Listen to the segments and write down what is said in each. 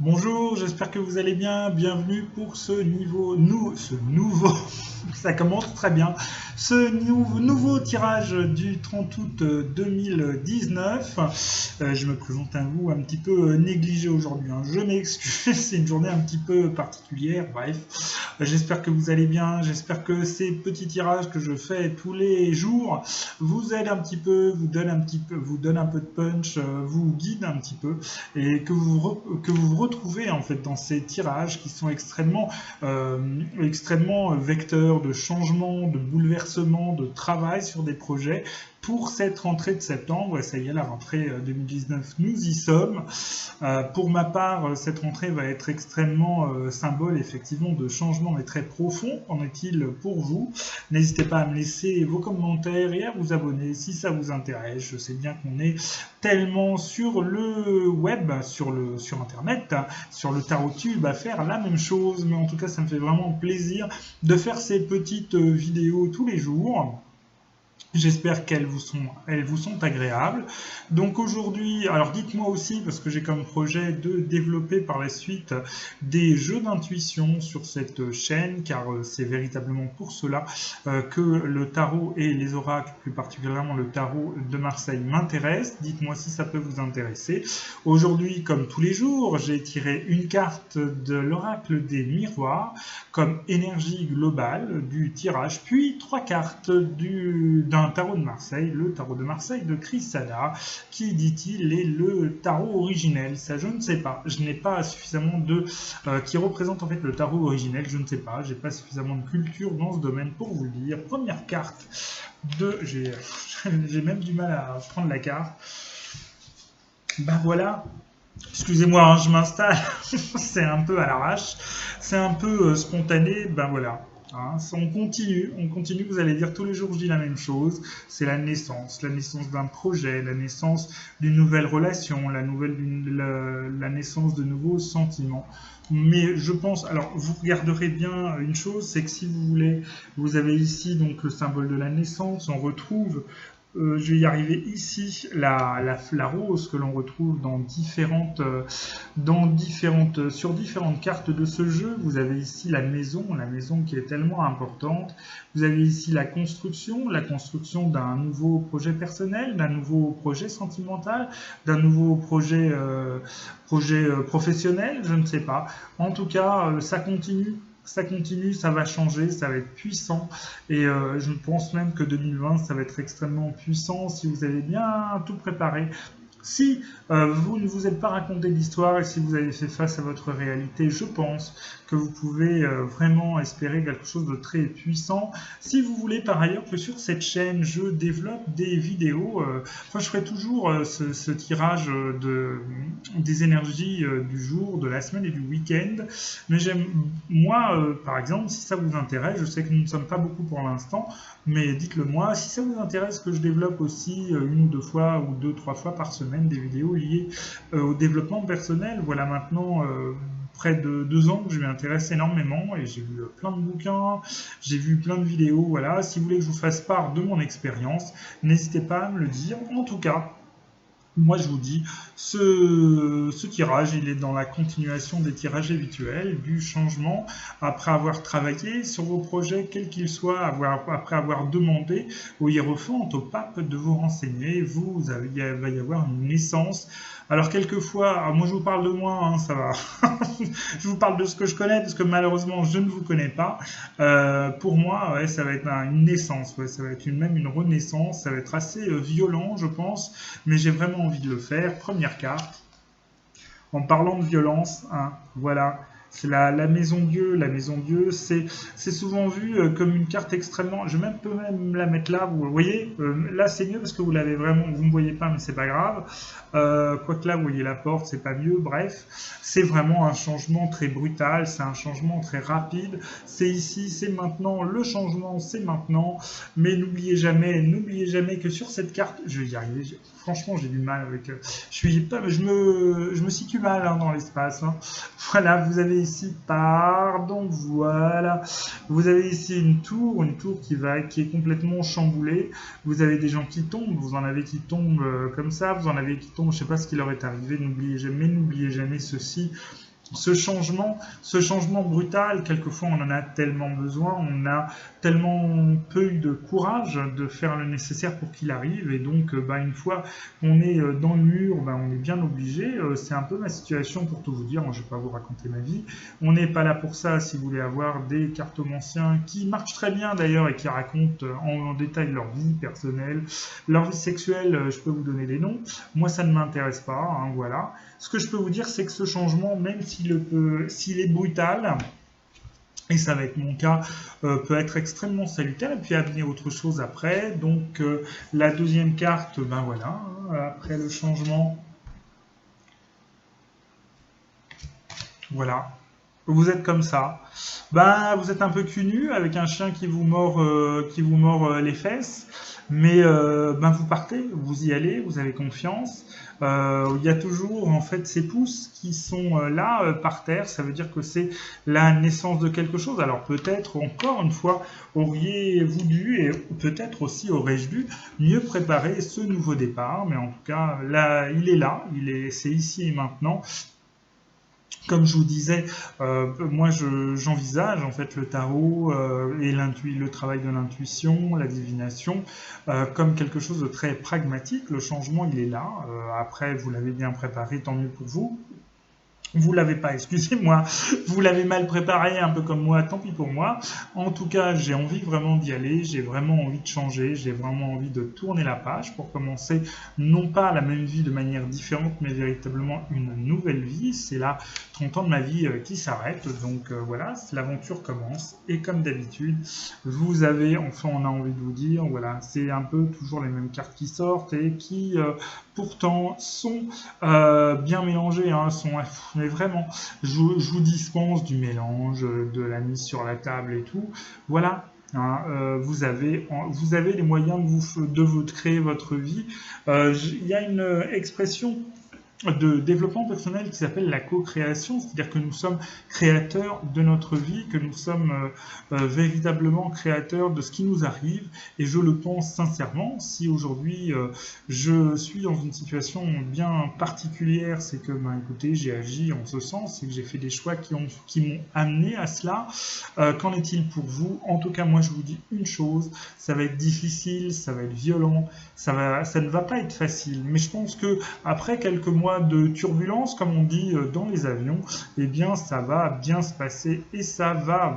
Bonjour, j'espère que vous allez bien. Bienvenue pour ce nouveau, ça commence très bien, nouveau tirage du 30 août 2019. Je me présente à vous un petit peu négligé aujourd'hui, hein. Je m'excuse, c'est une journée un petit peu particulière. Bref, j'espère que vous allez bien. J'espère que ces petits tirages que je fais tous les jours vous aident un petit peu, vous donnent un peu de punch, vous guident un petit peu et que vous retrouvez en fait dans ces tirages qui sont extrêmement vecteurs de changement, de bouleversement, de travail sur des projets pour cette rentrée de septembre. Et ça y est, la rentrée 2019, nous y sommes. Pour ma part, cette rentrée va être extrêmement symbole effectivement de changement mais très profond. En est-il pour vous? N'hésitez pas à me laisser vos commentaires et à vous abonner si ça vous intéresse. Je sais bien qu'on est tellement sur le web, sur internet, hein, sur le tarot tube à faire la même chose, mais en tout cas ça me fait vraiment plaisir de faire ces petites vidéos tous les jours. J'espère elles vous sont agréables. Donc aujourd'hui, alors dites-moi aussi, parce que j'ai comme projet de développer par la suite des jeux d'intuition sur cette chaîne, car c'est véritablement pour cela que le tarot et les oracles, plus particulièrement le tarot de Marseille, m'intéressent. Dites-moi si ça peut vous intéresser. Aujourd'hui, comme tous les jours, j'ai tiré une carte de l'oracle des miroirs comme énergie globale du tirage, puis trois cartes d'un tarot de Marseille, le tarot de Marseille de Chris Sada, qui dit-il est le tarot originel. Ça, je ne sais pas. Je n'ai pas suffisamment qui représente en fait le tarot originel. Je ne sais pas. J'ai pas suffisamment de culture dans ce domaine pour vous le dire. Première carte j'ai même du mal à prendre la carte. Ben voilà. Excusez-moi, hein, je m'installe. C'est un peu à l'arrache. C'est un peu spontané. Ben voilà. Hein, on continue, vous allez dire tous les jours je dis la même chose, c'est la naissance d'un projet, la naissance d'une nouvelle relation, la naissance de nouveaux sentiments. Mais je pense, alors vous regarderez bien une chose, c'est que si vous voulez, vous avez ici donc le symbole de la naissance, on retrouve je vais y arriver ici, la rose que l'on retrouve sur différentes cartes de ce jeu. Vous avez ici la maison qui est tellement importante. Vous avez ici la construction d'un nouveau projet personnel, d'un nouveau projet sentimental, d'un nouveau projet professionnel, je ne sais pas. En tout cas, ça continue, ça va changer, ça va être puissant. Et je pense même que 2020, ça va être extrêmement puissant si vous avez bien tout préparé. Si vous ne vous êtes pas raconté d'histoire et si vous avez fait face à votre réalité, je pense que vous pouvez vraiment espérer quelque chose de très puissant. Si vous voulez par ailleurs que sur cette chaîne, je développe des vidéos, je ferai toujours ce tirage des énergies du jour, de la semaine et du week-end. Mais par exemple, si ça vous intéresse, je sais que nous ne sommes pas beaucoup pour l'instant, mais dites-le moi, si ça vous intéresse que je développe aussi une ou deux fois ou deux, trois fois par semaine des vidéos liées au développement personnel. Voilà maintenant près de 2 ans que je m'y intéresse énormément et j'ai lu plein de bouquins, j'ai vu plein de vidéos. Voilà, si vous voulez que je vous fasse part de mon expérience, n'hésitez pas à me le dire. En tout cas, moi, je vous dis, ce tirage, il est dans la continuation des tirages habituels, du changement, après avoir travaillé sur vos projets, quels qu'ils soient, après avoir demandé au hiérophante, au pape, de vous renseigner, il va y avoir une naissance. Alors, quelquefois, moi je vous parle de moi, hein, ça va. Je vous parle de ce que je connais, parce que malheureusement, je ne vous connais pas. Pour moi, ouais, ça va être une naissance, ouais, ça va être même une renaissance, ça va être assez violent, je pense, mais j'ai vraiment envie de le faire. Première carte. En parlant de violence, hein, voilà, c'est la maison Dieu. La maison Dieu, c'est souvent vu comme une carte extrêmement. Peux même la mettre là. Vous voyez, là c'est mieux parce que vous l'avez vraiment. Vous ne me voyez pas, mais c'est pas grave. Quoique là, vous voyez la porte, c'est pas mieux. Bref, c'est vraiment un changement très brutal. C'est un changement très rapide. C'est ici, c'est maintenant. Le changement, c'est maintenant. Mais n'oubliez jamais que sur cette carte, je vais y arriver. Franchement, j'ai du mal avec. Je me situe mal hein, dans l'espace. Hein. Voilà, vous avez ici, pardon, voilà. Vous avez ici une tour qui est complètement chamboulée. Vous avez des gens qui tombent, vous en avez qui tombent comme ça, vous en avez qui tombent, je ne sais pas ce qui leur est arrivé. N'oubliez jamais ceci. ce changement brutal, quelquefois on en a tellement besoin, on a tellement peu eu de courage de faire le nécessaire pour qu'il arrive, et donc une fois qu'on est dans le mur, on est bien obligé. C'est un peu ma situation pour tout vous dire, je ne vais pas vous raconter ma vie. On n'est pas là pour ça. Si vous voulez avoir des cartomanciens qui marchent très bien d'ailleurs et qui racontent en détail leur vie personnelle, leur vie sexuelle, je peux vous donner des noms. Moi ça ne m'intéresse pas, hein, voilà. Ce que je peux vous dire, c'est que ce changement, même s'il est brutal, et ça va être mon cas, peut être extrêmement salutaire, et puis à venir autre chose après. Donc la deuxième carte, voilà, hein, après le changement, voilà. Vous êtes comme ça. Vous êtes un peu cul nu avec un chien qui vous mord, les fesses, mais vous partez, vous y allez, vous avez confiance. Il y a toujours en fait ces pouces qui sont là par terre. Ça veut dire que c'est la naissance de quelque chose. Alors peut-être encore une fois auriez-vous dû, et peut-être aussi aurais-je dû mieux préparer ce nouveau départ. Mais en tout cas là, c'est ici et maintenant. Comme je vous disais, moi j'envisage en fait le tarot et le travail de l'intuition, la divination, comme quelque chose de très pragmatique. Le changement, il est là. Après, vous l'avez bien préparé, tant mieux pour vous. Vous l'avez pas, excusez-moi, vous l'avez mal préparé, un peu comme moi, tant pis pour moi. En tout cas, j'ai envie vraiment d'y aller, j'ai vraiment envie de changer, j'ai vraiment envie de tourner la page pour commencer non pas la même vie de manière différente, mais véritablement une nouvelle vie. C'est là 30 ans de ma vie qui s'arrête, donc voilà, l'aventure commence. Et comme d'habitude, vous avez, enfin on a envie de vous dire, voilà, c'est un peu toujours les mêmes cartes qui sortent et qui pourtant sont bien mélangées, hein, mais vraiment, je vous dispense du mélange, de la mise sur la table et tout. Voilà, hein, vous avez les moyens de créer votre vie. Il y a une expression de développement personnel qui s'appelle la co-création, c'est-à-dire que nous sommes créateurs de notre vie, que nous sommes véritablement créateurs de ce qui nous arrive, et je le pense sincèrement. Si aujourd'hui je suis dans une situation bien particulière, c'est que, écoutez, j'ai agi en ce sens, c'est que j'ai fait des choix qui m'ont amené à cela. Qu'en est-il pour vous? En tout cas, moi je vous dis une chose, ça va être difficile, ça va être violent, ça ne va pas être facile, mais je pense que après quelques mois de turbulence, comme on dit dans les avions, eh bien ça va bien se passer, et ça va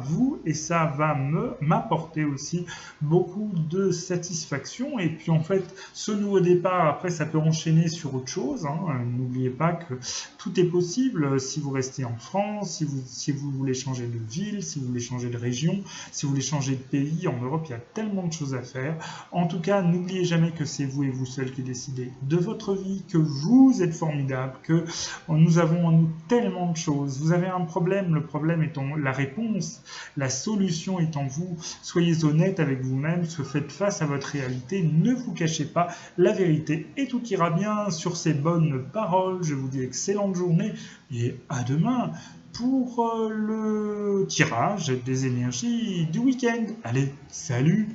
m'apporter aussi beaucoup de satisfaction. Et puis en fait, ce nouveau départ, après ça peut enchaîner sur autre chose, hein. N'oubliez pas que tout est possible si vous restez en France, si vous voulez changer de ville, si vous voulez changer de région, si vous voulez changer de pays. En Europe, il y a tellement de choses à faire. En tout cas, n'oubliez jamais que c'est vous et vous seul qui décidez de votre vie, que vous êtes formidable, que nous avons en nous tellement de choses. Vous avez un problème, le problème est la réponse, la solution est en vous. Soyez honnête avec vous-même, faites face à votre réalité, ne vous cachez pas la vérité, et tout ira bien. Sur ces bonnes paroles, je vous dis excellente journée et à demain pour le tirage des énergies du week-end. Allez, salut!